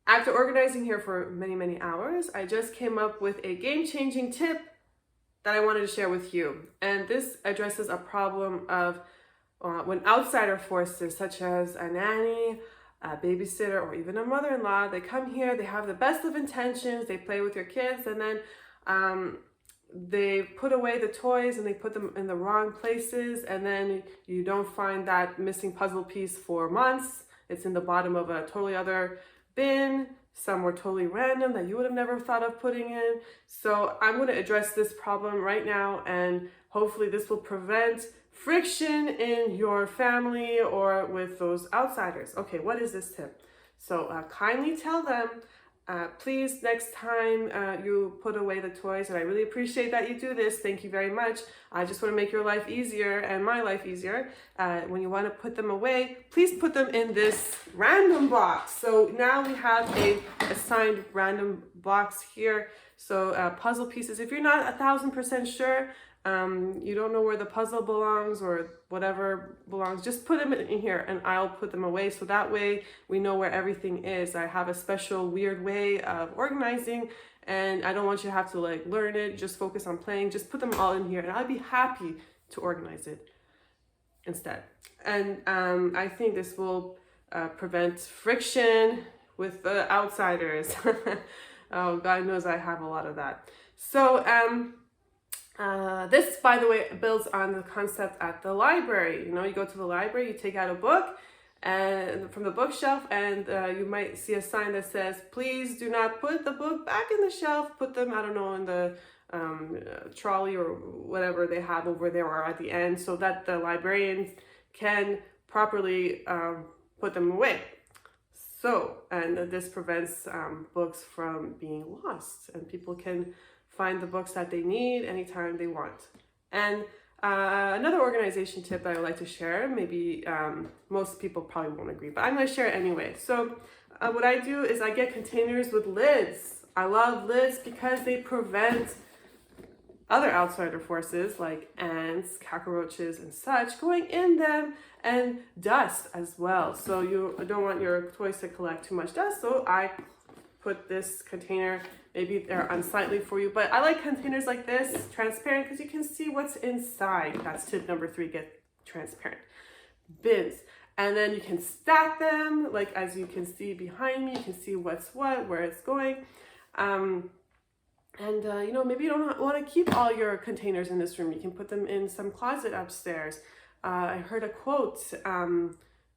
After organizing here for many, many hours, I just came up with a game-changing tip that I wanted to share with you. And this addresses a problem of when outsider forces, such as a nanny, a babysitter, or even a mother-in-law, they come here, they have the best of intentions, they play with your kids, and then they put away the toys and they put them in the wrong places, and then you don't find that missing puzzle piece for months. It's in the bottom of a totally other bin, somewhere totally random that you would have never thought of putting in. So I'm going to address this problem right now, and hopefully this will prevent friction in your family or with those outsiders. Okay, what is this tip? So kindly tell them, please, next time you put away the toys, and I really appreciate that you do this. Thank you very much. I just want to make your life easier and my life easier. When you want to put them away, please put them in this random box. So now we have a assigned random box here. So puzzle pieces, if you're not 1,000% sure, you don't know where the puzzle belongs or whatever belongs, just put them in here and I'll put them away. So that way we know where everything is. I have a special weird way of organizing, and I don't want you to have to like learn it, just focus on playing. Just put them all in here and I'll be happy to organize it instead. And I think this will prevent friction with the outsiders. Oh, God knows I have a lot of that. So, this, by the way, builds on the concept at the library. You know, you go to the library, you take out a book and from the bookshelf, and you might see a sign that says, please do not put the book back in the shelf. Put them, I don't know, in the trolley or whatever they have over there or at the end, so that the librarians can properly put them away. So, and this prevents books from being lost, and people can find the books that they need anytime they want. And another organization tip that I would like to share, maybe most people probably won't agree, but I'm going to share it anyway. So what I do is I get containers with lids. I love lids because they prevent other outsider forces like ants, cockroaches, and such going in them, and dust as well. So you don't want your toys to collect too much dust, so I put this container, maybe they're unsightly for you, but I like containers like this, transparent, because you can see what's inside. That's tip number 3, get transparent. Bins. And then you can stack them, like as you can see behind me, you can see what's what, where it's going. You know, maybe you don't want to keep all your containers in this room. You can put them in some closet upstairs. I heard a quote,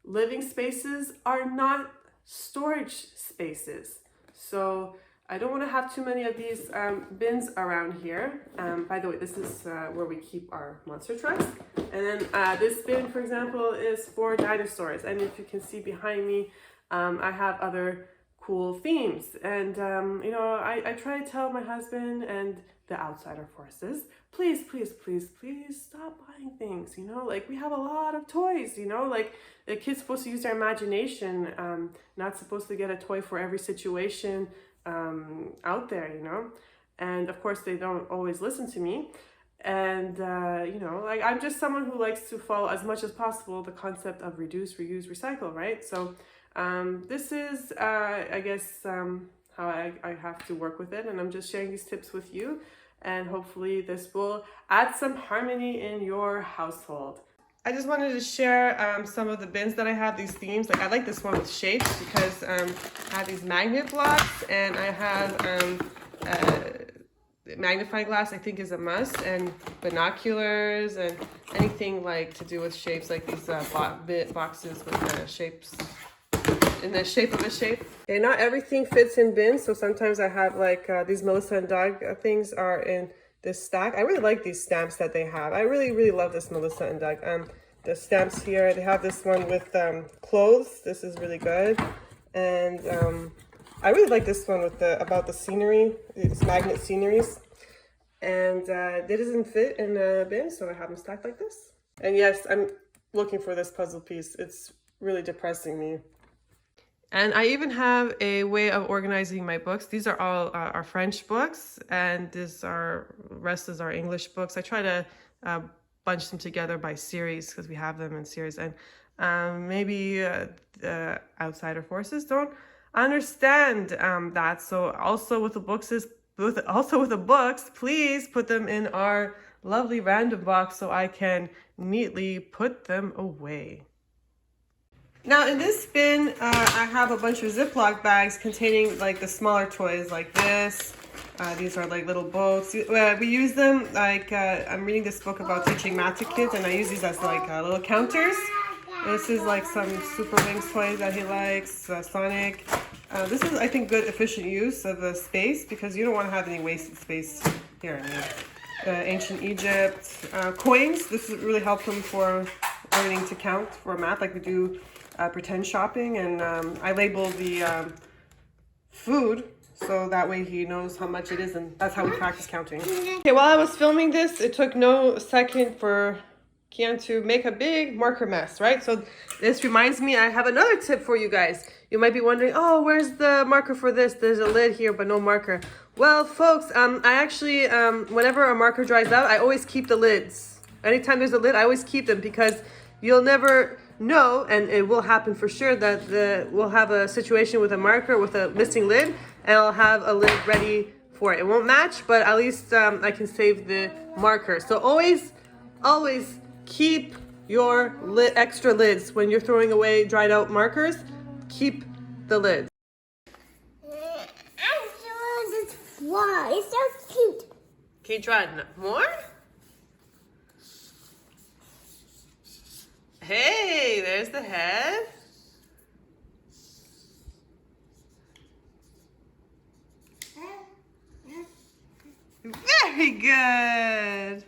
living spaces are not storage spaces. So I don't want to have too many of these bins around here. By the way, this is where we keep our monster trucks. And then this bin, for example, is for dinosaurs. And if you can see behind me, I have other cool themes. And, you know, I try to tell my husband and the outsider forces, please, please, please, please stop buying things, you know, like we have a lot of toys, you know, like the kid's supposed to use their imagination, not supposed to get a toy for every situation out there, you know, and of course they don't always listen to me. And, you know, like I'm just someone who likes to follow as much as possible the concept of reduce, reuse, recycle, right? So this is, I guess, how I have to work with it, and I'm just sharing these tips with you, and hopefully this will add some harmony in your household. I just wanted to share some of the bins that I have, these themes. Like I like this one with shapes because I have these magnet blocks, and I have magnifying glass, I think, is a must, and binoculars, and anything like to do with shapes, like these boxes with the shapes in the shape of a shape. Okay, not everything fits in bins, so sometimes I have like these Melissa and Doug things are in this stack. I really like these stamps that they have. I really, really love this Melissa and Doug. The stamps here, they have this one with clothes. This is really good. And I really like this one with the about the scenery. It's magnet sceneries. And it doesn't fit in a bin, so I have them stacked like this. And yes, I'm looking for this puzzle piece. It's really depressing me. And I even have a way of organizing my books. These are all our French books, and rest is our English books. I try to bunch them together by series because we have them in series. And maybe the outsider forces don't I understand that. So also with the books with the books, please put them in our lovely random box so I can neatly put them away. Now in this bin, I have a bunch of Ziploc bags containing like the smaller toys like this. These are like little boats. We use them like, I'm reading this book about teaching math to kids, and I use these as like little counters. This is like some Super Wings toys that he likes, Sonic. This is, I think, good efficient use of the space because you don't want to have any wasted space here. Ancient Egypt. Coins, this really helps him for learning to count for math, like we do pretend shopping, and I label the food so that way he knows how much it is, and that's how we practice counting. Okay, while I was filming this, it took no second for Kian to make a big marker mess, right? So this reminds me, I have another tip for you guys. You might be wondering, oh, where's the marker for this? There's a lid here, but no marker. Well, folks, I actually, whenever a marker dries out, I always keep the lids. Anytime there's a lid, I always keep them because you'll never know, and it will happen for sure, that we'll have a situation with a marker with a missing lid, and I'll have a lid ready for it. It won't match, but at least I can save the marker. So always keep your extra lids when you're throwing away dried out markers. Keep the lids. I'm sure this fly. It's so cute. Can you try more? Hey, there's the head. Very good.